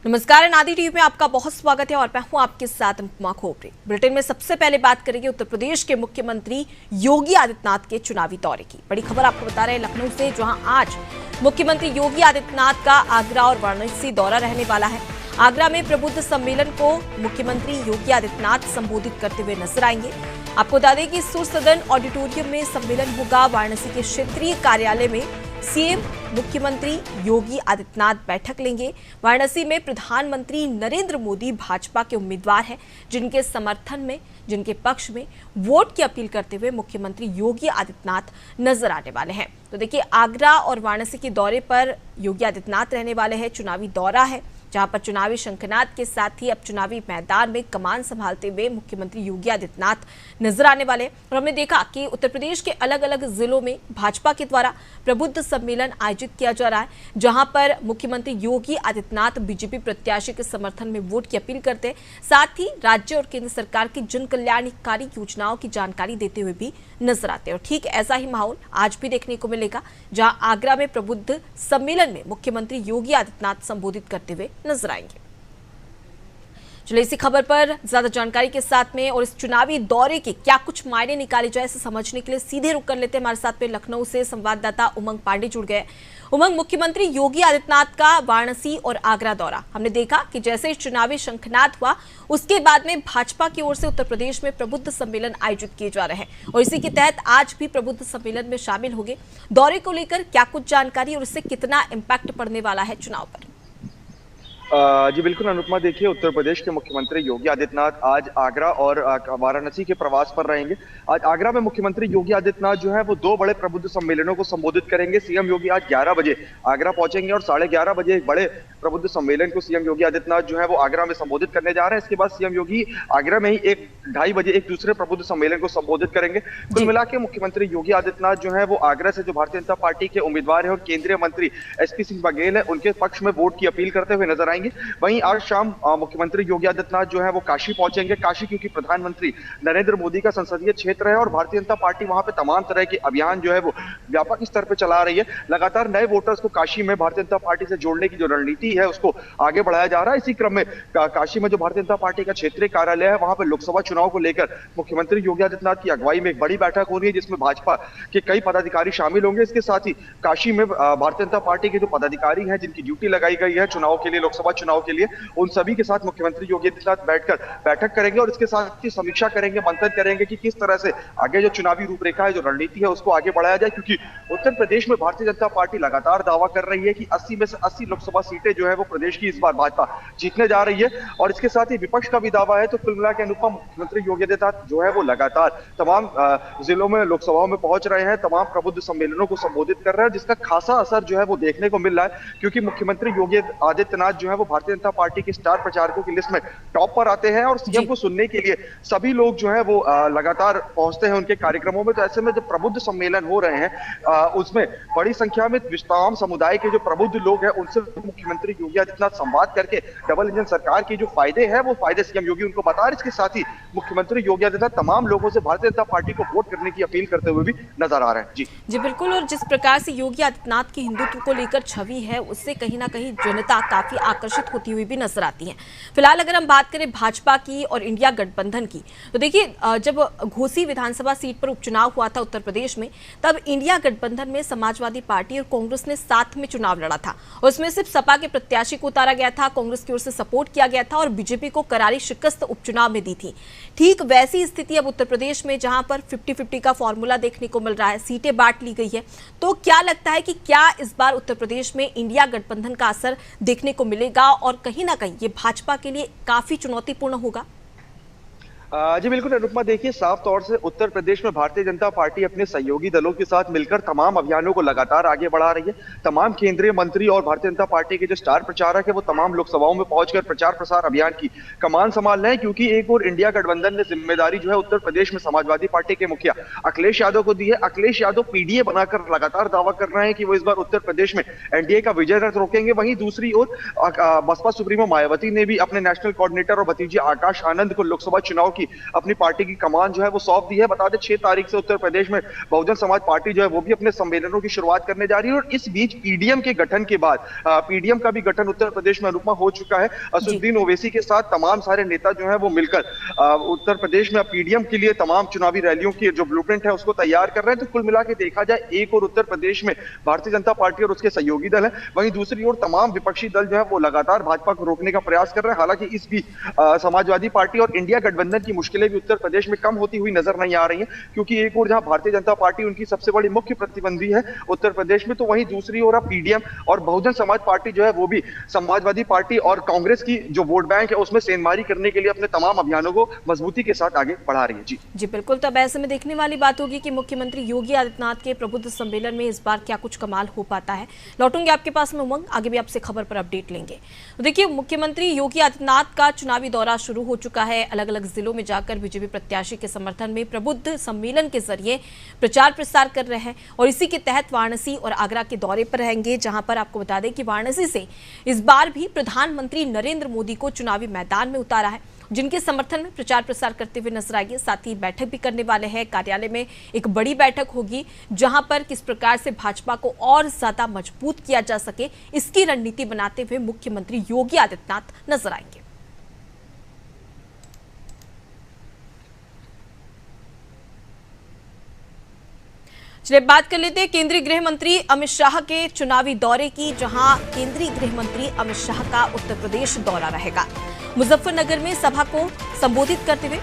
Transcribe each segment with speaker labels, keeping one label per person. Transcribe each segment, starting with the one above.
Speaker 1: नमस्कार, नादी टीवी में आपका बहुत स्वागत है और मैं हूं आपके साथ उपमा खोपड़े। बुलेटिन में सबसे पहले बात करेंगे उत्तर प्रदेश के मुख्यमंत्री योगी आदित्यनाथ के चुनावी दौरे की। बड़ी खबर आपको बता रहे हैं लखनऊ से, जहां आज मुख्यमंत्री योगी आदित्यनाथ का आगरा और वाराणसी दौरा रहने वाला है। आगरा में प्रबुद्ध सम्मेलन को मुख्यमंत्री योगी आदित्यनाथ संबोधित करते हुए नजर आएंगे। आपको बता दें कि सुर सदन ऑडिटोरियम में सम्मेलन होगा। वाराणसी के क्षेत्रीय कार्यालय में सीएम मुख्यमंत्री योगी आदित्यनाथ बैठक लेंगे। वाराणसी में प्रधानमंत्री नरेंद्र मोदी भाजपा के उम्मीदवार हैं, जिनके समर्थन में, जिनके पक्ष में वोट की अपील करते हुए मुख्यमंत्री योगी आदित्यनाथ नजर आने वाले हैं। तो देखिए, आगरा और वाराणसी के दौरे पर योगी आदित्यनाथ रहने वाले हैं। चुनावी दौरा है, जहां पर चुनावी शंखनाद के साथ ही अब चुनावी मैदान में कमान संभालते हुए मुख्यमंत्री योगी आदित्यनाथ नजर आने वाले हैं। और हमने देखा कि उत्तर प्रदेश के अलग अलग जिलों में भाजपा के द्वारा प्रबुद्ध सम्मेलन आयोजित किया जा रहा है, जहां पर मुख्यमंत्री योगी आदित्यनाथ बीजेपी प्रत्याशी के समर्थन में वोट की अपील करते हैं, साथ ही राज्य और केंद्र सरकार की जन कल्याणकारी योजनाओं की जानकारी देते हुए भी नजर आते हैं। और ठीक ऐसा ही माहौल आज भी देखने को मिलेगा, जहां आगरा में प्रबुद्ध सम्मेलन में मुख्यमंत्री योगी आदित्यनाथ संबोधित करते हुए नजर आएंगे। चलिए, इसी खबर पर ज्यादा जानकारी के साथ में और इस चुनावी दौरे के क्या कुछ मायने निकाले जाए, इसे समझने के लिए सीधे रुक कर लेते हैं। हमारे साथ में लखनऊ से संवाददाता उमंग पांडे जुड़ गए। उमंग, मुख्यमंत्री योगी आदित्यनाथ का वाराणसी और आगरा दौरा, हमने देखा कि जैसे चुनावी शंखनाद हुआ, उसके बाद में भाजपा की ओर से उत्तर प्रदेश में प्रबुद्ध सम्मेलन आयोजित किए जा रहे हैं और इसी के तहत आज भी प्रबुद्ध सम्मेलन में शामिल होंगे। दौरे को लेकर क्या कुछ जानकारी और इससे कितना इम्पैक्ट पड़ने वाला है चुनाव पर?
Speaker 2: जी बिल्कुल अनुपमा, देखिए उत्तर प्रदेश के मुख्यमंत्री योगी आदित्यनाथ आज आगरा और वाराणसी के प्रवास पर रहेंगे। आज आगरा में मुख्यमंत्री योगी आदित्यनाथ जो है वो दो बड़े प्रबुद्ध सम्मेलनों को संबोधित करेंगे। सीएम योगी आज 11 बजे आगरा पहुंचेंगे और 11:30 बजे एक बड़े प्रबुद्ध सम्मेलन को सीएम योगी आदित्यनाथ जो है वो आगरा में संबोधित करने जा रहे हैं। इसके बाद सीएम योगी आगरा में ही 1-2:30 बजे एक दूसरे प्रबुद्ध सम्मेलन को संबोधित करेंगे। कुल मिला के मुख्यमंत्री योगी आदित्यनाथ जो है वो आगरा से जो भारतीय जनता पार्टी के उम्मीदवार है और केंद्रीय मंत्री एसपी सिंह बघेल है, उनके पक्ष में वोट की अपील करते हुए नजर आएंगे। वहीं आज शाम मुख्यमंत्री योगी आदित्यनाथ जो है वो काशी पहुंचेंगे। काशी क्योंकि प्रधानमंत्री नरेंद्र मोदी का संसदीय क्षेत्र है और भारतीय जनता पार्टी वहां पे तमाम तरह के अभियान जो है वो व्यापक स्तर पे चला रही है। लगातार नए वोटर्स को काशी में भारतीय जनता पार्टी से जोड़ने की जो रणनीति है उसको आगे बढ़ाया जा रहा है। इसी क्रम में काशी में जो भारतीय जनता पार्टी का क्षेत्रीय कार्यालय है, वहां पर लोकसभा चुनाव को लेकर मुख्यमंत्री योगी आदित्यनाथ की अगुवाई में एक बड़ी बैठक हो रही है, जिसमें भाजपा के कई पदाधिकारी शामिल होंगे। इसके साथ ही काशी में भारतीय जनता पार्टी के जो पदाधिकारी हैं, जिनकी ड्यूटी लगाई गई है चुनाव के लिए, लोकसभा चुनाव के लिए, उन सभी के साथ मुख्यमंत्री योगी आदित्यनाथ बैठकर बैठक करेंगे और इसके साथ ही समीक्षा करेंगे, मंथन करेंगे कि किस तरह से आगे जो चुनावी रूपरेखा है, जो रणनीति है, उसको आगे बढ़ाया जाए। क्योंकि उत्तर प्रदेश में भारतीय जनता पार्टी लगातार दावा कर रही है कि 80 में से 80 लोकसभा सीटें जो है वो प्रदेश की इस बार भाजपा जीतने जा रही है और इसके साथ ही विपक्ष का भी दावा है। तो कुल मिला के अनुपम, मुख्यमंत्री योगी आदित्यनाथ जो है वो लगातार तमाम जिलों में, लोकसभाओं में पहुंच रहे हैं, तमाम प्रबुद्ध सम्मेलनों को संबोधित कर रहे हैं, जिसका खासा असर जो है वो देखने को मिल रहा है। क्योंकि मुख्यमंत्री योगी आदित्यनाथ जो है वो भारतीय जनता पार्टी के स्टार प्रचारकों की लिस्ट में टॉप पर आते हैं और सीएम को सुनने के लिए सभी लोग जो है वो लगातार पहुंचते हैं उनके कार्यक्रमों में। तो ऐसे में जब प्रबुद्ध सम्मेलन हो रहे हैं, उसमें बड़ी संख्या में तमाम समुदाय के जो प्रबुद्ध लोग हैं, उनसे मुख्यमंत्री योगी आदित्यनाथ संवाद करके डबल इंजन सरकार के जो फायदे हैं वो फायदे सीएम योगी उनको बता रहे। इसके साथ ही मुख्यमंत्री योगी आदित्यनाथ तमाम लोगों से भारतीय जनता पार्टी को वोट करने की अपील करते हुए भी नजर आ रहे हैं। जी
Speaker 1: बिल्कुल, और जिस प्रकार से योगी आदित्यनाथ की हिंदुत्व को लेकर छवि है, उससे कहीं ना कहीं जनता काफी आकर्षित होती हुई भी नजर आती है। फिलहाल अगर हम बात करें भाजपा की और इंडिया गठबंधन की, तो देखिए, जब घोसी विधानसभा सीट पर उपचुनाव हुआ था उत्तर प्रदेश में, तब इंडिया गठबंधन में समाजवादी पार्टी और कांग्रेस ने साथ में चुनाव लड़ा था और उसमें सिर्फ सपा के प्रत्याशी को उतारा गया था, कांग्रेस की ओर से सपोर्ट किया गया था और बीजेपी को करारी शिकस्त उपचुनाव में दी थी। ठीक वैसी स्थिति अब उत्तर प्रदेश में, जहां पर 50-50 का फॉर्मूला देखने को मिल रहा है, सीटें बांट ली गई है। तो क्या लगता है कि क्या इस बार उत्तर प्रदेश में इंडिया गठबंधन का असर देखने को मिलेगा और कहीं ना कहीं ये भाजपा के लिए काफी चुनौतीपूर्ण होगा?
Speaker 2: जी बिल्कुल अनुपमा, देखिए साफ तौर से उत्तर प्रदेश में भारतीय जनता पार्टी अपने सहयोगी दलों के साथ मिलकर तमाम अभियानों को लगातार आगे बढ़ा रही है। तमाम केंद्रीय मंत्री और भारतीय जनता पार्टी के जो स्टार प्रचारक है वो तमाम लोकसभाओं में पहुंचकर प्रचार प्रसार अभियान की कमान संभाल रहे हैं। क्योंकि एक और इंडिया गठबंधन ने जिम्मेदारी जो है उत्तर प्रदेश में समाजवादी पार्टी के मुखिया अखिलेश यादव को दी है। अखिलेश यादव पीडीए बनाकर लगातार दावा कर रहे हैं कि वो इस बार उत्तर प्रदेश में एनडीए का विजय रथ रोकेंगे। वहीं दूसरी ओर बसपा सुप्रीमो मायावती ने भी अपने नेशनल कोऑर्डिनेटर और भतीजे आकाश आनंद को लोकसभा चुनाव की अपनी पार्टी की कमान जो है वो सौंप दी है। बता दें 6 तारीख से उत्तर प्रदेश में बहुजन समाज पार्टी जो है वो भी अपने सम्मेलनों की शुरुआत करने जा रही है। और इस बीच पीडीएम के गठन के बाद पीडीएम का भी गठन उत्तर प्रदेश में अनुपमा हो चुका है। असदुद्दीन ओवैसी के साथ तमाम सारे नेता जो है वो मिलकर उत्तर प्रदेश में पीडीएम के लिए तमाम चुनावी रैलियों की जो ब्लूप्रिंट है उसको तैयार कर रहे हैं। तो कुल मिला के देखा जाए, एक और उत्तर प्रदेश में भारतीय जनता पार्टी और उसके सहयोगी दल है, वहीं दूसरी ओर तमाम विपक्षी दल जो है वो लगातार भाजपा को रोकने का प्रयास कर रहे हैं। हालांकि इस बीच समाजवादी पार्टी और इंडिया गठबंधन की मुश्किलें भी उत्तर प्रदेश में कम होती हुई नजर नहीं आ रही हैं, क्योंकि एक और जहां भारतीय जनता पार्टी उनकी सबसे बड़ी मुख्य प्रतिद्वंदी है उत्तर प्रदेश में, तो वहीं दूसरी ओर अब पीडीएम और बहुजन समाज पार्टी जो है वो भी समाजवादी पार्टी और कांग्रेस की जो वोट बैंक है उसमें सेंधमारी करने के लिए अपने तमाम अभियानों को मजबूती के साथ आगे बढ़ा रही है। जी
Speaker 1: बिल्कुल। तब ऐसे में देखने वाली बात होगी कि मुख्यमंत्री योगी आदित्यनाथ के प्रबुद्ध सम्मेलन में इस बार क्या कुछ कमाल हो पाता है। लौटूंगे आपके पास में उमंग, आगे भी आपसे खबर पर अपडेट लेंगे। तो देखिए, मुख्यमंत्री योगी आदित्यनाथ का चुनावी दौरा शुरू हो चुका है। अलग अलग जिलों में जाकर बीजेपी प्रत्याशी के समर्थन में प्रबुद्ध सम्मेलन के जरिए प्रचार प्रसार कर रहे हैं और इसी के तहत वाराणसी और आगरा के दौरे पर रहेंगे, जहां पर आपको बता दें कि वाराणसी से इस बार भी प्रधानमंत्री नरेंद्र मोदी को चुनावी मैदान में उतारा है, जिनके समर्थन में प्रचार प्रसार करते हुए नजर आएंगे। साथ ही बैठक भी करने वाले हैं। कार्यालय में एक बड़ी बैठक होगी, जहां पर किस प्रकार से भाजपा को और ज्यादा मजबूत किया जा सके, इसकी रणनीति बनाते हुए मुख्यमंत्री योगी आदित्यनाथ नजर आएंगे। चलिए बात कर लेते हैं केंद्रीय गृह मंत्री अमित शाह के चुनावी दौरे की, जहां केंद्रीय गृह मंत्री अमित शाह का उत्तर प्रदेश दौरा रहेगा। मुजफ्फरनगर में सभा को संबोधित करते हुए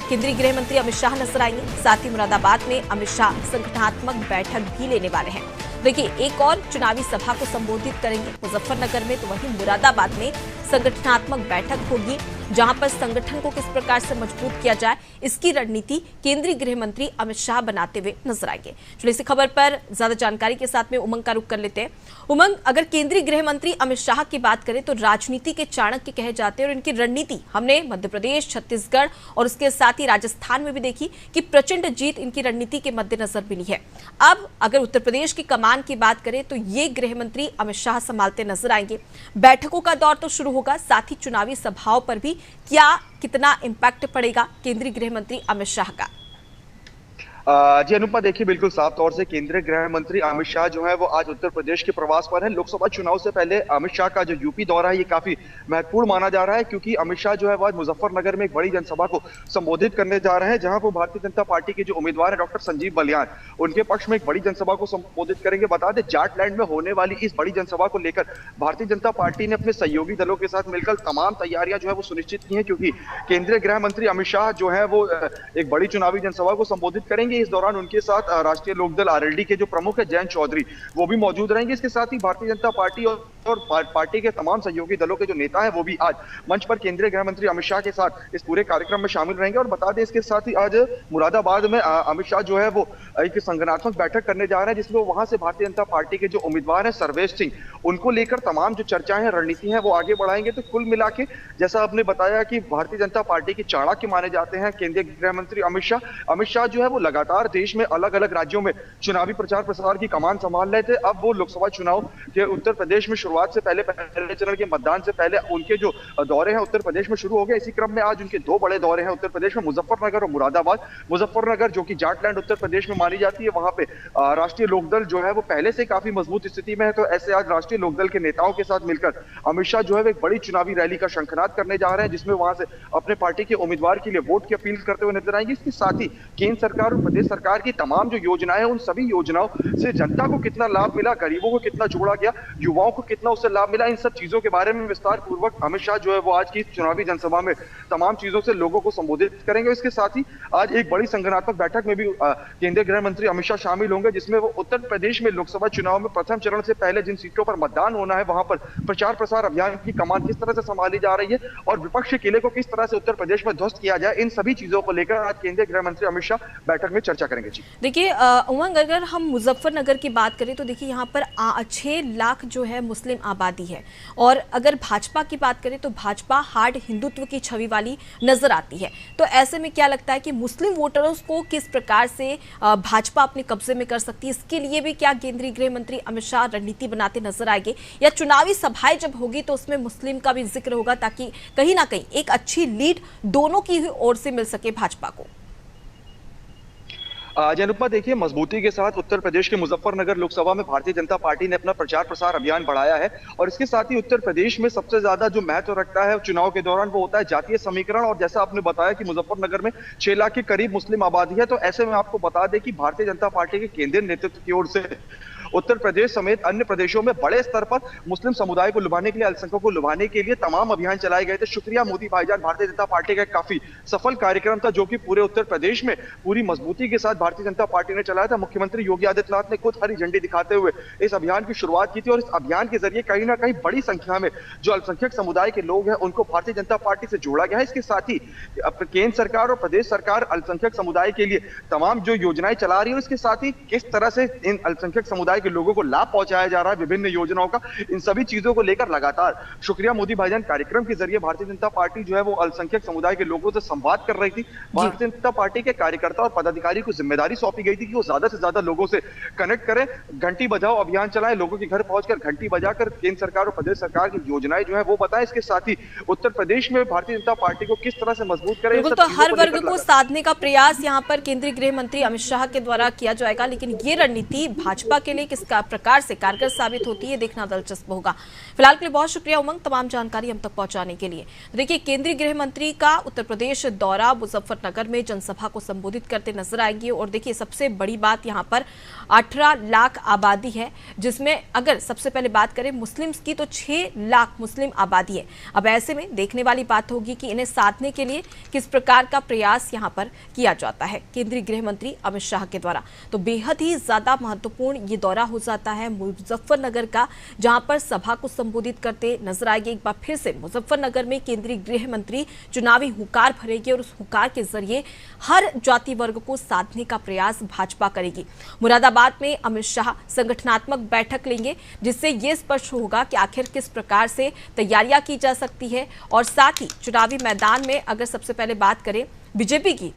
Speaker 1: केंद्रीय गृह मंत्री अमित शाह नजर आएंगे। साथ ही मुरादाबाद में अमित शाह संगठनात्मक बैठक भी लेने वाले हैं। देखिए, एक और चुनावी सभा को संबोधित करेंगे मुजफ्फरनगर में, तो वहीं मुरादाबाद में संगठनात्मक बैठक होगी, जहां पर संगठन को किस प्रकार से मजबूत किया जाए, इसकी रणनीति केंद्रीय गृह मंत्री अमित शाह बनाते हुए नजर आएंगे। चलिए इसी खबर पर ज्यादा जानकारी के साथ में उमंग का रुख कर लेते हैं। उमंग, अगर केंद्रीय गृह मंत्री अमित शाह की बात करें तो राजनीति के चाणक्य कहे जाते हैं और इनकी रणनीति हमने मध्य प्रदेश, छत्तीसगढ़ और उसके साथ ही राजस्थान में भी देखी कि प्रचंड जीत इनकी रणनीति के मद्देनजर मिली है। अब अगर उत्तर प्रदेश की कमान की बात करें तो ये गृह मंत्री अमित शाह संभालते नजर आएंगे। बैठकों का दौर तो शुरू होगा, साथ ही चुनावी सभाओं पर भी क्या कितना इंपैक्ट पड़ेगा केंद्रीय गृह मंत्री अमित शाह का?
Speaker 2: जी अनुपमा, देखिए बिल्कुल साफ तौर से केंद्रीय गृह मंत्री अमित शाह जो है वो आज उत्तर प्रदेश के प्रवास पर है। लोकसभा चुनाव से पहले अमित शाह का जो यूपी दौरा है ये काफी महत्वपूर्ण माना जा रहा है, क्योंकि अमित शाह जो है वो आज मुजफ्फरनगर में एक बड़ी जनसभा को संबोधित करने जा रहे हैं, जहां वो भारतीय जनता पार्टी के जो उम्मीदवार है डॉक्टर संजीव बलियान, उनके पक्ष में एक बड़ी जनसभा को संबोधित करेंगे। बता दें, जाटलैंड में होने वाली इस बड़ी जनसभा को लेकर भारतीय जनता पार्टी ने अपने सहयोगी दलों के साथ मिलकर तमाम तैयारियां जो है वो सुनिश्चित की है, क्योंकि केंद्रीय गृह मंत्री अमित शाह जो है वो एक बड़ी चुनावी जनसभा को संबोधित करेंगे। इस दौरान उनके राष्ट्रीय लोकदल आरएलडी के जो प्रमुख है जयंत चौधरी, वो भी मौजूद रहेंगे। इसके साथ ही भारतीय जनता पार्टी और पार्टी के तमाम सहयोगी दलों के जो नेता हैं वो भी आज मंच पर केंद्रीय गृह मंत्री अमित शाह के साथ इस पूरे कार्यक्रम में शामिल रहेंगे। और बता दें, इसके साथ ही आज मुरादाबाद में अमित शाह जो है वो एक संगठनात्मक बैठक करने जा रहे हैं, जिसमें वहां से भारतीय जनता पार्टी के जो उम्मीदवार हैं सर्वेश सिंह, उनको लेकर तमाम जो चर्चाएं हैं, रणनीति हैं, वो आगे बढ़ाएंगे। तो कुल मिला के जैसा आपने बताया कि भारतीय जनता पार्टी के चाणक्य माने जाते हैं केंद्रीय गृह मंत्री अमित शाह जो है वो लगातार देश में अलग अलग राज्यों में चुनावी प्रचार प्रसार की कमान संभाल रहे थे। अब वो लोकसभा चुनाव के उत्तर प्रदेश में शुरुआत से पहले चरण के मतदान से पहले उनके जो दौरे हैं उत्तर प्रदेश में शुरू हो गए। इसी क्रम में आज उनके दो बड़े दौरे हैं उत्तर प्रदेश में, मुजफ्फरनगर और मुरादाबाद। मुजफ्फरनगर जो कि जाटलैंड उत्तर प्रदेश में मानी जाती है, वहां पे राष्ट्रीय लोकदल जो है वो पहले से काफी मजबूत स्थिति में है। तो ऐसे आज राष्ट्रीय लोकदल के नेताओं के साथ मिलकर अमित शाह जो है एक बड़ी चुनावी रैली का शंखनाद करने जा रहे हैं, जिसमें वहां से अपने पार्टी के उम्मीदवार के लिए वोट की अपील करते हुए नजर आएंगे। इसके साथ ही केंद्र सरकार और प्रदेश सरकार की तमाम जो योजनाएं हैं, उन सभी योजनाओं से जनता को कितना लाभ मिला, गरीबों को कितना जोड़ा गया, युवाओं को कितना उससे लाभ मिला, इन सब चीजों के बारे में विस्तार पूर्वक अमित शाह जो है वो आज की चुनावी जनसभा में तमाम चीजों से लोगों को संबोधित करेंगे। इसके साथ ही आज एक बड़ी संगठनात्मक बैठक में भी केंद्रीय गृह मंत्री अमित शाह शामिल होंगे, जिसमें वो उत्तर प्रदेश में लोकसभा चुनाव में प्रथम चरण से पहले जिन सीटों पर मतदान होना है, वहां पर प्रचार प्रसार अभियान की कमान किस तरह से संभाली जा रही है और विपक्ष के किले को किस तरह से उत्तर प्रदेश में ध्वस्त किया जाए, इन सभी चीजों को लेकर आज केंद्रीय गृह मंत्री अमित शाह बैठक में चर्चा करेंगे। जी
Speaker 1: देखिए उमंग, अगर हम मुजफ्फरनगर की बात करें तो देखिए यहाँ पर 6 लाख जो है मुस्लिम आबादी है, और अगर भाजपा की बात करें तो भाजपा हार्ड हिंदुत्व की छवि वाली नजर आती है। तो ऐसे में क्या लगता है कि मुस्लिम वोटर्स को किस प्रकार से भाजपा अपने कब्जे में कर सकती है? इसके लिए भी क्या केंद्रीय गृह मंत्री अमित शाह रणनीति बनाते नजर आएंगे, या चुनावी सभाएं जब होगी तो उसमें मुस्लिम का भी जिक्र होगा ताकि कहीं ना कहीं एक अच्छी लीड दोनों की ही ओर से मिल सके भाजपा को?
Speaker 2: अनुपमा देखिए, मजबूती के साथ उत्तर प्रदेश के मुजफ्फरनगर लोकसभा में भारतीय जनता पार्टी ने अपना प्रचार प्रसार अभियान बढ़ाया है, और इसके साथ ही उत्तर प्रदेश में सबसे ज्यादा जो महत्व रखता है चुनाव के दौरान वो होता है जातीय समीकरण। और जैसा आपने बताया कि मुजफ्फरनगर में 6 लाख के करीब मुस्लिम आबादी है, तो ऐसे में आपको बता दें कि भारतीय जनता पार्टी के केंद्रीय नेतृत्व की ओर से उत्तर प्रदेश समेत अन्य प्रदेशों में बड़े स्तर पर मुस्लिम समुदाय को लुभाने के लिए, अल्पसंख्यकों को लुभाने के लिए तमाम अभियान चलाए गए थे। शुक्रिया मोदी भाईजान, भारतीय जनता पार्टी का काफी सफल कार्यक्रम था जो कि पूरे उत्तर प्रदेश में पूरी मजबूती के साथ भारतीय जनता पार्टी ने चलाया था। मुख्यमंत्री योगी आदित्यनाथ ने खुद हरी झंडी दिखाते हुए इस अभियान की शुरुआत की थी, और इस अभियान के जरिए कहीं ना कहीं बड़ी संख्या में जो अल्पसंख्यक समुदाय के लोग हैं उनको भारतीय जनता पार्टी से जोड़ा गया है। इसके साथ ही केंद्र सरकार और प्रदेश सरकार अल्पसंख्यक समुदाय के लिए तमाम जो योजनाएं चला रही है, इसके साथ ही किस तरह से इन अल्पसंख्यक समुदाय के लोगों को लाभ पहुंचाया जा रहा है विभिन्न योजनाओं का, इन सभी चीजों को लेकर लगातार शुक्रिया मोदी भाईजान कार्यक्रम के जरिए भारतीय जनता पार्टी जो है वो अल्पसंख्यक समुदाय के लोगों से संवाद कर रही थी। भारतीय जनता पार्टी के कार्यकर्ता और पदाधिकारी को जिम्मेदारी सौंपी गई थी कि वो ज्यादा से ज्यादा लोगों से कनेक्ट करें, घंटी बजाओ अभियान चलाएं, लोगों के घर पहुंचकर घंटी बजाकर केंद्र सरकार और प्रदेश सरकार की योजनाएं जो है वो बताएं। इसके साथ ही उत्तर प्रदेश में भारतीय जनता पार्टी को किस तरह से मजबूत करें,
Speaker 1: बिल्कुल, तो हर वर्ग को साधने का प्रयास यहाँ पर केंद्रीय गृह मंत्री अमित शाह के द्वारा किया जाएगा, लेकिन ये रणनीति भाजपा के लिए किस प्रकार से कारगर साबित होती है देखना दिलचस्प होगा। फिलहाल के लिए बहुत शुक्रिया उमंग, तमाम जानकारी हम तक पहुंचाने के लिए। देखिए, केंद्रीय गृह मंत्री का उत्तर प्रदेश दौरा, मुजफ्फरनगर में जनसभा को संबोधित करते नजर आएंगे। और देखिए, सबसे बड़ी बात यहाँ पर 18 लाख आबादी है, जिसमें अगर सबसे पहले बात करें मुस्लिम्स की तो 6 लाख मुस्लिम आबादी है। अब ऐसे में देखने वाली बात होगी कि इन्हें साधने के लिए किस प्रकार का प्रयास यहाँ पर किया जाता है केंद्रीय गृह मंत्री अमित शाह के द्वारा। तो बेहद ही ज्यादा महत्वपूर्ण ये दौरा हो जाता है मुजफ्फरनगर का, जहां पर सभा को संबोधित करते नजर आएंगे। एक बार फिर से मुजफ्फरनगर में केंद्रीय गृह मंत्री चुनावी हुंकार भरेंगे, और उस हुंकार के जरिए हर जाति वर्ग को साधने का प्रयास भाजपा करेगी। मुरादाबाद में अमित शाह संगठनात्मक बैठक लेंगे, जिससे यह स्पष्ट होगा कि आखिर किस प्रकार से तैयारियां की जा सकती है। और साथ ही चुनावी मैदान में अगर सबसे पहले बात करें बीजेपी की,